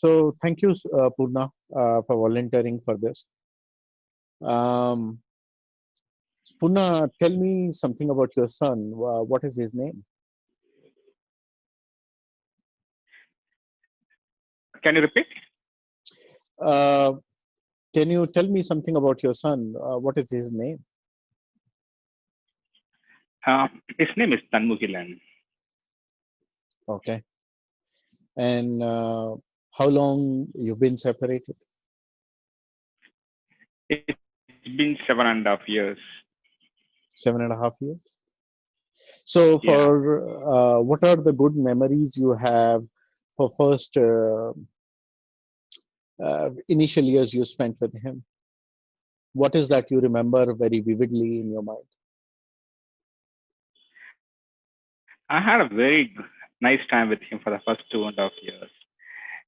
So thank you, Purna, for volunteering for this. Um, Purna, tell me something about your son. What is his name? Can you repeat? Uh, can you tell me something about your son? What is his name? His name is Tanmugilan. Okay. And how long you've been separated? It's been 7.5 years. 7.5 years. So for Yeah. what are the good memories you have for first initial years you spent with him? What is that you remember very vividly in your mind? I had a very nice time with him for the first 2.5 years.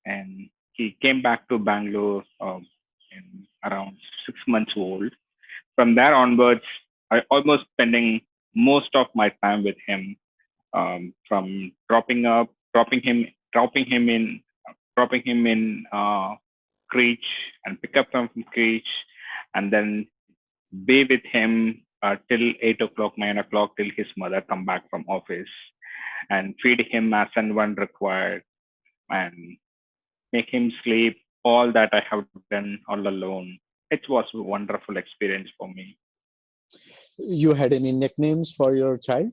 And he came back to Bangalore in around 6 months old. From there onwards, I almost spending most of my time with him, from dropping him in, Creech and pick up from Creech, and then be with him till 8 o'clock, 9 o'clock, till his mother come back from office, and feed him as and when required, and make him sleep. All that I have done all alone. It was a wonderful experience for me. You had any nicknames for your child?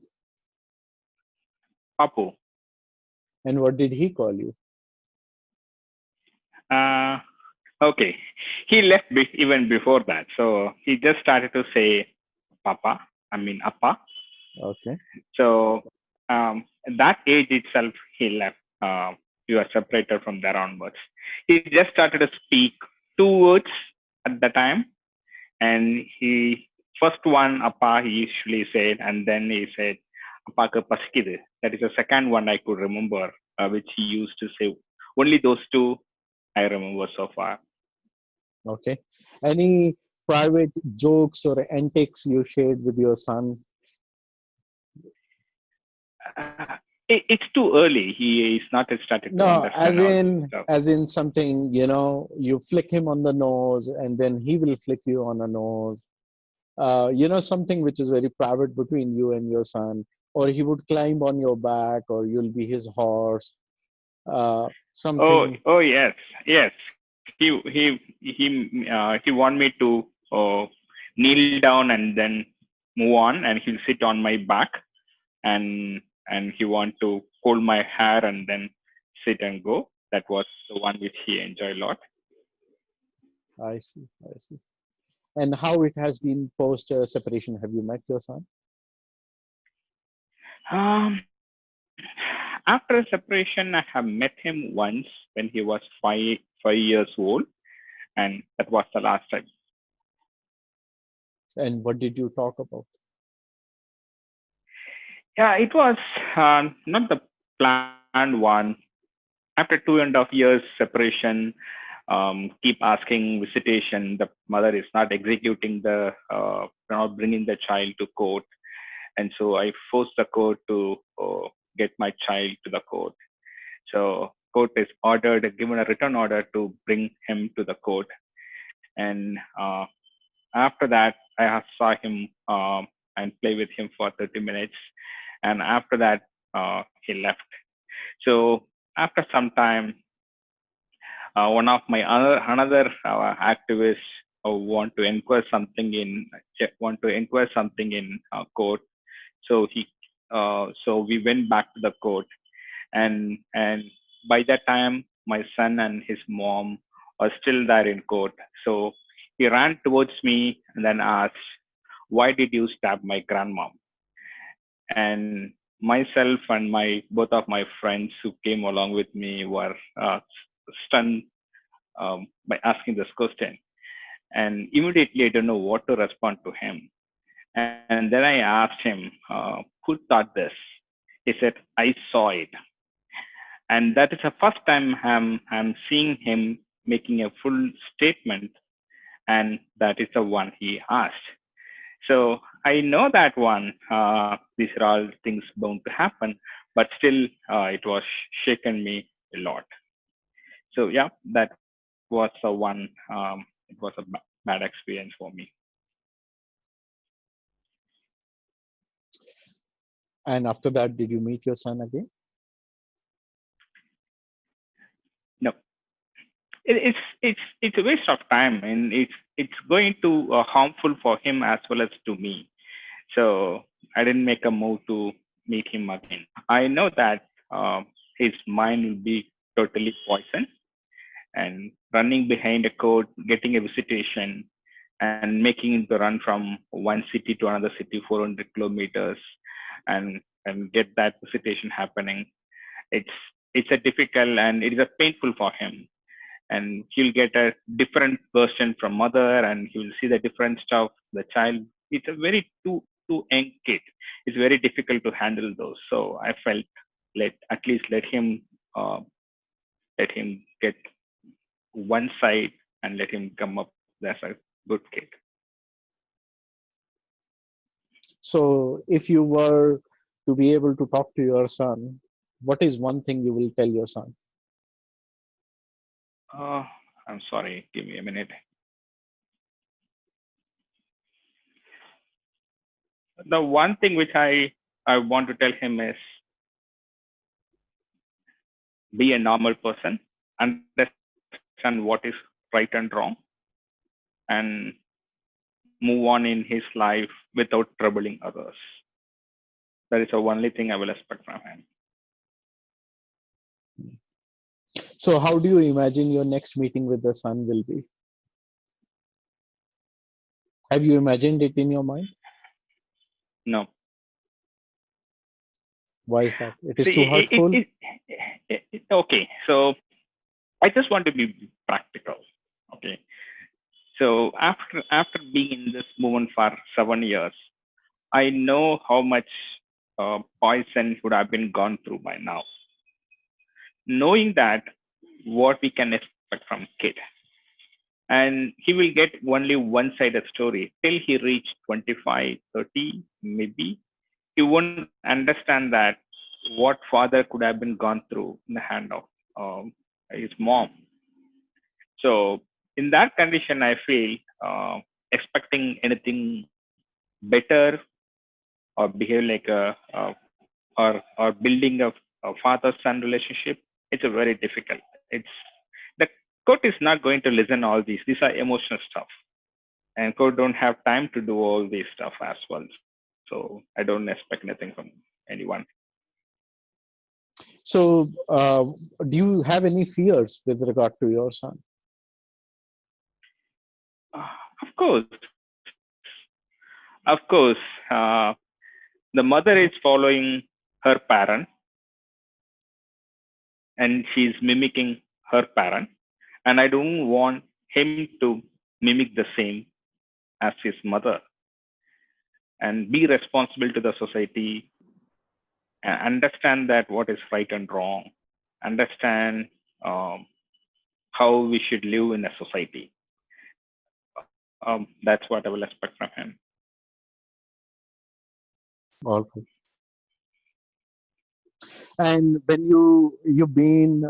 Papu. And what did he call you? Uh, okay. He left even before that. So he just started to say Papa, I mean Appa. Okay. So at that age itself, he left. We were separated from there onwards. He just started to speak two words at the time, and he first one Appa he usually said, and then he said Appa ke paskidu. That is the second one I could remember, which he used to say. Only those two I remember so far. Okay. Any private jokes or antics you shared with your son? It's too early. He is not yet started to No, understand all this stuff. as in something, you flick him on the nose and then he will flick you on the nose. Something which is very private between you and your son, or he would climb on your back, or you'll be his horse. Oh, Something. oh yes, yes. He want me to kneel down and then move on, and he'll sit on my back, and he want to hold my hair and then sit and go. That was the one which he enjoyed a lot. I see. I see. And how it has been post separation? Have you met your son? Um, After separation, I have met him once when he was five years old, and that was the last time. And what did you talk about? Yeah, it was not the planned one. After 2.5 years separation, keep asking visitation. The mother is not executing not bringing the child to court, and so I forced the court to get my child to the court. So court is given a written order to bring him to the court, and after that I saw him and play with him for 30 minutes, and after that he left. So after some time, one of my another activists want to inquire something in court. So we went back to the court, and by that time my son and his mom are still there in court. So he ran towards me and then asked, "Why did you stab my grandmom?" And myself and my both of my friends who came along with me were stunned by asking this question. And immediately I don't know what to respond to him. And then I asked him, who thought this? He said, "I saw it." And that is the first time I'm seeing him making a full statement, and that is the one he asked. So I know that one. These are all things bound to happen, but still, it was shaken me a lot. So yeah, that was a one. It was a bad experience for me. And after that, did you meet your son again? No, it's a waste of time, and it's going to harmful for him as well as to me. So I didn't make a move to meet him again. I know that his mind will be totally poisoned, and running behind a court, getting a visitation, and making it to run from one city to another city, 400 kilometers, and get that visitation happening. It's it's a difficult and it is a painful for him, and he'll get a different version from mother, and he'll see the different stuff. The child, it's a very too young kid. It's very difficult to handle those. So I felt let at least uh, let him get one side and let him come up as a good kid. So, if you were to be able to talk to your son, what is one thing you will tell your son? Uh, I'm sorry. Give me a minute. The one thing which I want to tell him is be a normal person, understand what is right and wrong, and move on in his life without troubling others. That is the only thing I will expect from him. So, how do you imagine your next meeting with the son will be? Have you imagined it in your mind? No. Why is that? It is See, too hurtful. okay. So I just want to be practical. Okay. So after being in this movement for 7 years, I know how much poison would have been gone through by now. Knowing that, what we can expect from kid, and he will get only one-sided story till he reach 25, 30, maybe. He won't understand that what father could have been gone through in the hand of his mom. So in that condition, I feel expecting anything better or behave like or building a father-son relationship. It's a very difficult. It's the court is not going to listen all these. These are emotional stuff, and court don't have time to do all these stuff as well. So I don't expect anything from anyone. So, do you have any fears with regard to your son? Of course, of course. The mother is following her parent, and she's mimicking her parent, and I don't want him to mimic the same as his mother, and be responsible to the society, and understand that what is right and wrong, understand um, how we should live in a society. That's what I will expect from him. All right. And when you've been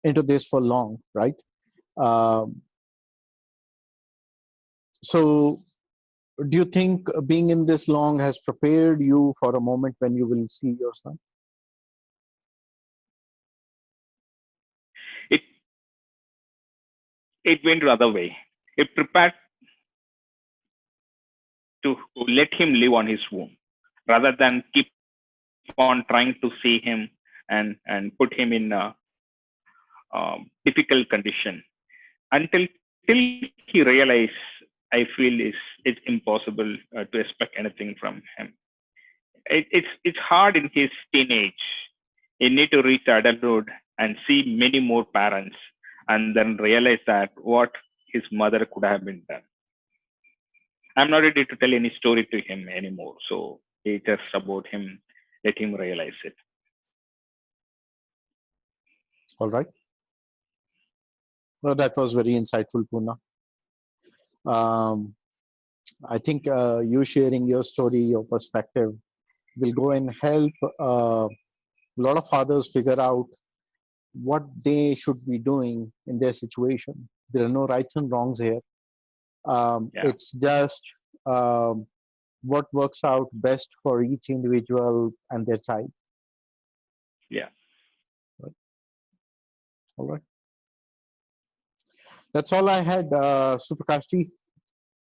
into this for long, right? Um, so, do you think being in this long has prepared you for a moment when you will see your son? It it went the other way. It prepared to let him live on his own, rather than keep on trying to see him and put him in a difficult condition until till he realize. I feel it's impossible to expect anything from him. It's hard in his teenage. He need to reach adulthood and see many more parents, and then realize that what his mother could have been done. I'm not ready to tell any story to him anymore. So it's just about him. Let him realize it. All right. Well, that was very insightful, Puna. Um, I think you sharing your story, your perspective, will go and help a lot of fathers figure out what they should be doing in their situation. There are no rights and wrongs here. Yeah. It's just um, what works out best for each individual and their child. Yeah. Right? All right. That's all I had, Suprakashji.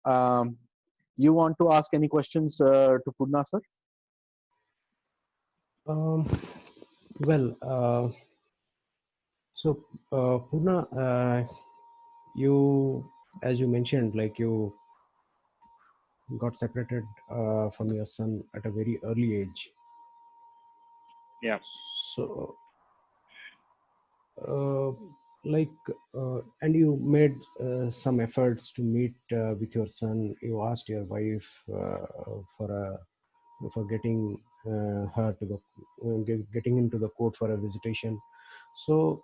Um, you want to ask any questions to Purna, sir? Um, well, so Purna, you, as you mentioned, like you got separated from your son at a very early age. Yeah. So, uh, like, and you made some efforts to meet with your son. You asked your wife for getting her to the getting into the court for a visitation. So,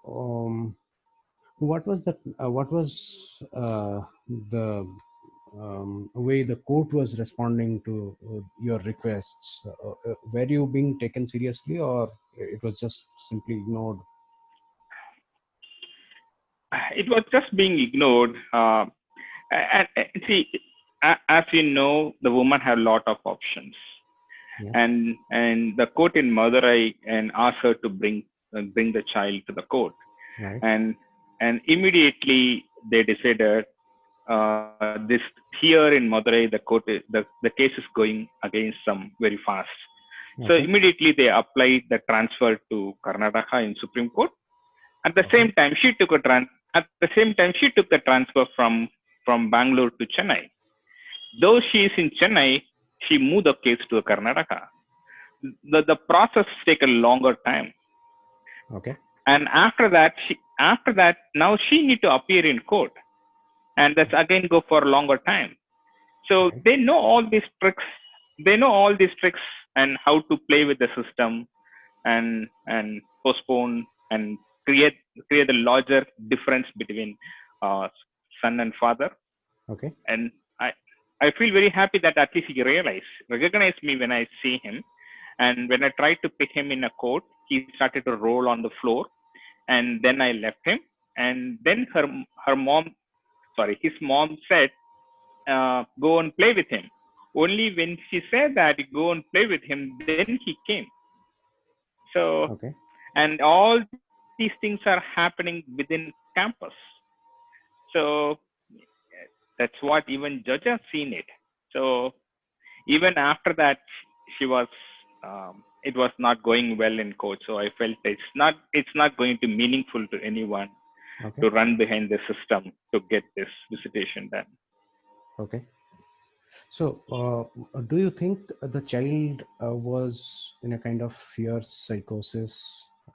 what was the the way the court was responding to your requests? Were you being taken seriously, or it was just simply ignored? It was just being ignored. And see, as you know, the woman have a lot of options, Yeah. and the court in Madurai and asked her to bring the child to the court, Right. and immediately they decided this here in Madurai the the case is going against them very fast. So Okay. immediately they applied the transfer to Karnataka in Supreme Court. At the Okay. same time, at the same time she took the transfer from Bangalore to Chennai. Though she is in Chennai, she moved the case to Karnataka. The process take a longer time, Okay. and after that now she need to appear in court, and that's again go for a longer time. So Right. they know all these tricks. They know all these tricks and how to play with the system and postpone and create create a larger difference between uh, son and father. Okay. And I I feel very happy that at least he recognized me when I see him. And when I tried to pick him in a court, he started to roll on the floor. And then I left him. And then her mom, sorry, his mom said, "Go and play with him." Only when she said that, "Go and play with him," then he came. So, Okay. and all these things are happening within campus. So that's what even judge have seen it. So even after that, she was it was not going well in court. So I felt it's not going to meaningful to anyone Okay. to run behind the system to get this visitation done. Okay. So, do you think the child was in a kind of fear psychosis,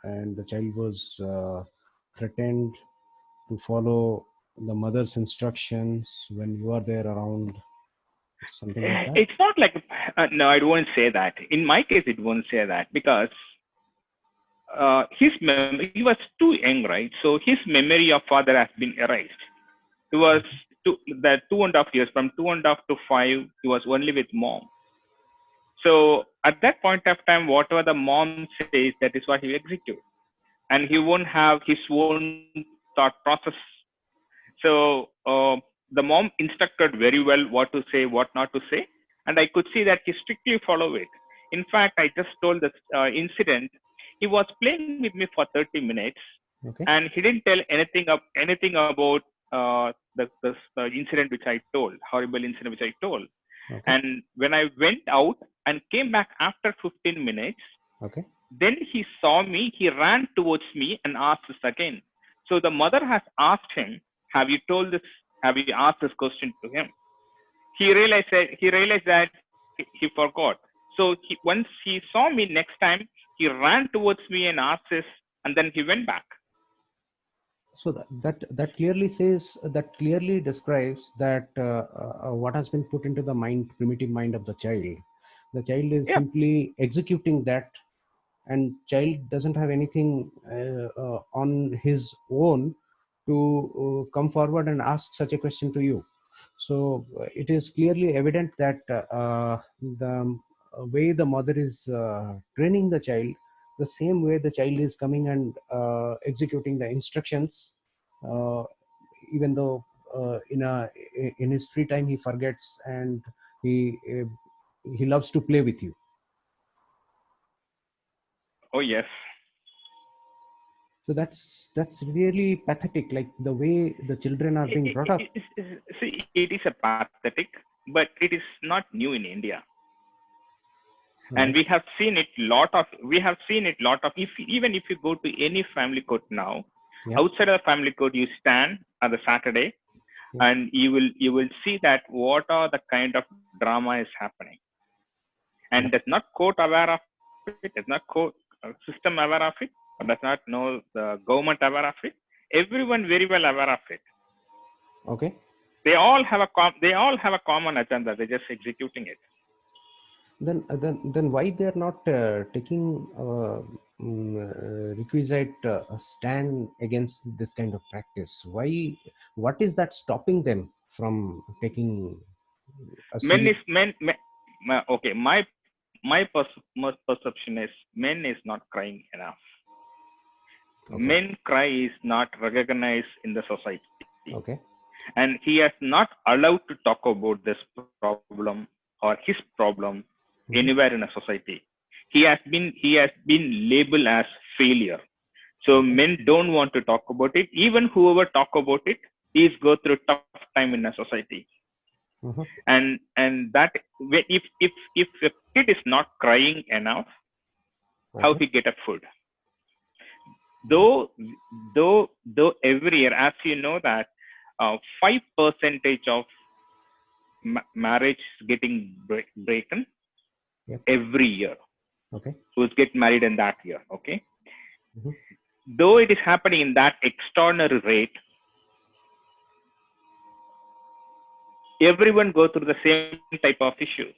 and the child was threatened to follow the mother's instructions when you are there around, something like that? It's not like no, I won't say that. In my case, it won't say that because he was too young, right? So his memory of father has been erased. He was that 2.5 years, from 2.5 to 5, he was only with mom. So at that point of time, whatever the mom says, that is what he will execute, and he won't have his own thought process. So the mom instructed very well what to say, what not to say, and I could see that he strictly followed it. In fact, I just told this incident. He was playing with me for 30 minutes, Okay. and he didn't tell anything about the incident which I told, horrible incident which I told. Okay. And when I went out and came back after 15 minutes, Okay. then he saw me, he ran towards me and asked this again. So the mother has asked him, "Have you told this? Have you asked this question to him?" He realized that he forgot. So once he saw me next time, he ran towards me and asked this, and then he went back. So that clearly says, that clearly describes that what has been put into the primitive mind of the child. The child is Yeah, simply executing that, and child doesn't have anything on his own to come forward and ask such a question to you. So it is clearly evident that the way the mother is training the child the same way the child is coming and executing the instructions, uh, even though in his free time he forgets, and he loves to play with you. Oh yes. So that's really pathetic, like the way the children are being brought up. See, it is a pathetic, but it is not new in India. And Right. we have seen it lot of, if even if you go to any family court now, Yeah. outside of the family court, you stand on the Saturday, Yeah. and you will see that what are the kind of drama is happening. And Yeah. that's not court aware of it, it's not court system aware of it, or does not know the government aware of it. Everyone very well aware of it. Okay. They all have a common agenda. They're just executing it. Then why they're not taking requisite stand against this kind of practice? Why? What is that stopping them from taking a Men serious? is okay. My perception is men is not crying enough. Okay. Men cry is not recognized in the society, Okay. and he is not allowed to talk about this problem or his problem Mhm. anywhere in a society. He has been labeled as failure. So Okay. men don't want to talk about it. Even whoever talk about it is go through tough time in a society. Mhm. And that if a kid is not crying enough, how Okay. he get a food? Though every year, as you know that 5% of marriage is getting broken Yep. every year. Okay. Who's get married in that year? Okay, Mhm. though it is happening in that extraordinary rate, everyone go through the same type of issue,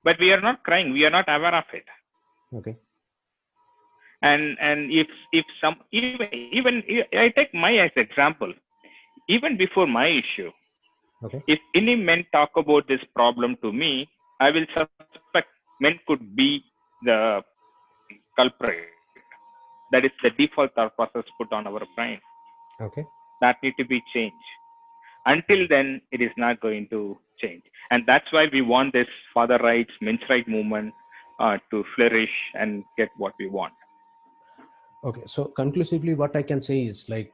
but we are not crying. We are not aware of it. Okay. And if some, even I take my as example, even before my issue, Okay. if any men talk about this problem to me, I will suspect men could be the culprit. That is the default thought process put on our brain. Okay. That need to be changed. Until then, it is not going to change. And that's why we want this father rights, men's right movement to flourish and get what we want. Okay. So conclusively, what I can say is, like,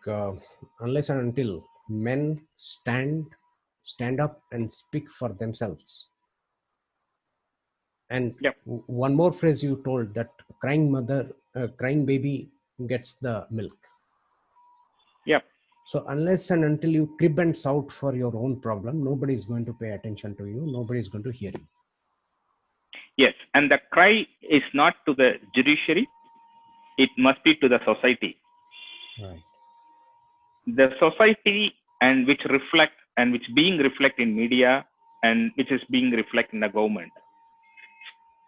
unless and until men stand up and speak for themselves. And Yep. one more phrase you told, that crying baby gets the milk. Yep. So unless and until you crib and shout for your own problem, nobody is going to pay attention to you. Nobody is going to hear you. Yes. And the cry is not to the judiciary. It must be to the society. Right. The society, and which reflect and which being reflect in media, and which is being reflect in the government.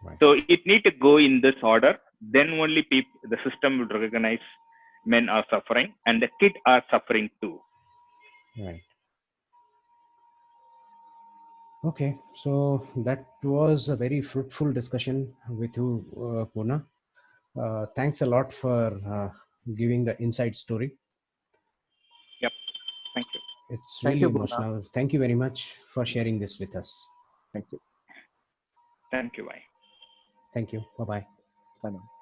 Right. So it need to go in this order. Then only the system will recognize men are suffering and the kids are suffering too. Right. Okay. So that was a very fruitful discussion with you, Puna. Thanks a lot for giving the inside story. Yep. Thank you. It's Thank really you, Buna. emotional. Thank you very much for sharing this with us. Thank you. Thank you. Bye. Thank you. Bye bye. Bye now.